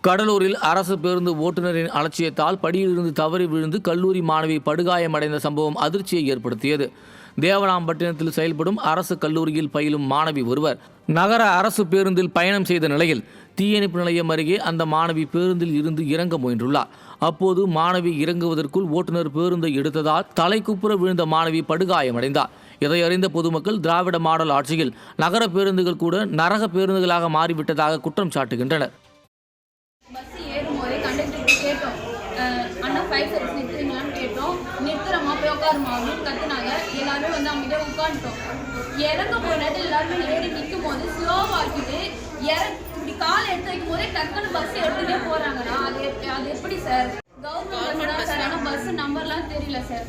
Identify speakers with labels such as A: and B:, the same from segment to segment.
A: கடலூரில் அரசு பேருந்து ஓட்டுநரின் அலட்சியத்தால் படியிலிருந்து தவறி விழுந்து கல்லூரி மாணவி படுகாயமடைந்த சம்பவம் அதிர்ச்சியை ஏற்படுத்தியது. தேவனாம்பட்டினத்தில் செயல்படும் அரசு கல்லூரியில் பயிலும் மாணவி ஒருவர் நகர அரசு பேருந்தில் பயணம் செய்த நிலையில் தீயணைப்பு நிலையம் அருகே அந்த மாணவி பேருந்தில் இருந்து இறங்க முயன்றுள்ளார். அப்போது மாணவி இறங்குவதற்குள் ஓட்டுநர் பேருந்தை எடுத்ததால் தலைக்குப்புற விழுந்த மாணவி படுகாயமடைந்தார். இதை அறிந்த பொதுமக்கள் திராவிட மாடல் ஆட்சியில் நகர பேருந்துகள் கூட நரக பேருந்துகளாக மாறிவிட்டதாக குற்றம் சாட்டுகின்றனர்.
B: பஸ் ஏறும்போதே கண்டக்டர் கேட்டோம், அண்ணா 5 சர்வீஸ் நிறுத்துறீங்களான்னு கேட்டோம். நிறுத்துறமா போய் உட்காருமா அப்படின்னு கத்துனாங்க. எல்லாரும் வந்து அவங்க உட்காந்துட்டோம். இறங்க போய் நேரத்தில் எல்லாருமே ஏறி நிற்கும் போது ஸ்லோவாக்கிட்டு இப்படி கால் எடுத்து வைக்கும் போதே டக்குன்னு பஸ் எடுத்துகிட்டே போறாங்கன்னா அது எப்படி சார்? கவர்மெண்ட் பஸ் தான் சார், ஆனால் பஸ் நம்பர்லாம் தெரியல சார்.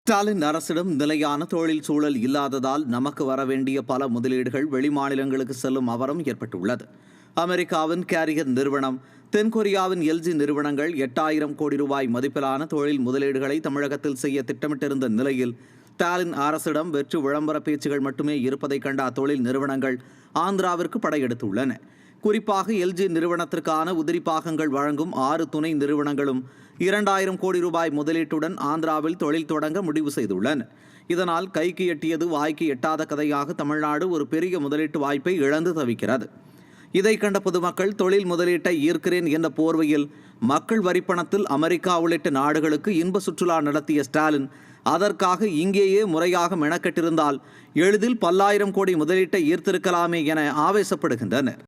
C: ஸ்டாலின் அரசிடம் நிலையான தொழில் சூழல் இல்லாததால் நமக்கு வரவேண்டிய பல முதலீடுகள் வெளிமாநிலங்களுக்கு செல்லும் அவலம் ஏற்பட்டுள்ளது. அமெரிக்காவின் கேரியர் நிறுவனம், தென்கொரியாவின் எல்ஜி நிறுவனங்கள் 8000 கோடி ரூபாய் மதிப்பிலான தொழில் முதலீடுகளை தமிழகத்தில் செய்ய திட்டமிட்டிருந்த நிலையில் ஸ்டாலின் அரசிடம் வெற்று விளம்பர பேச்சுகள் மட்டுமே இருப்பதை கண்ட அத்தொழில் நிறுவனங்கள் ஆந்திராவிற்கு படையெடுத்துள்ளன. குறிப்பாக எல்ஜி நிறுவனத்திற்கான உதிரி பாகங்கள் வழங்கும் 6 துணை நிறுவனங்களும் 2000 கோடி ரூபாய் முதலீட்டுடன் ஆந்திராவில் தொழில் தொடங்க முடிவு செய்துள்ளன. இதனால் கைக்கு எட்டியது வாய்க்கு எட்டாத கதையாக தமிழ்நாடு ஒரு பெரிய முதலீட்டு வாய்ப்பை இழந்து தவிக்கிறது. இதை கண்ட பொதுமக்கள் தொழில் முதலீட்டை ஈர்க்கிறேன் என்ற போர்வையில் மக்கள் வரிப்பணத்தில் அமெரிக்கா உள்ளிட்ட நாடுகளுக்கு இன்ப சுற்றுலா நடத்திய ஸ்டாலின் அதற்காக இங்கேயே முறையாக மெனக்கெட்டிருந்தால் எளிதில் பல்லாயிரம் கோடி முதலீட்டை ஈர்த்திருக்கலாமே என ஆவேசப்படுகின்றனர்.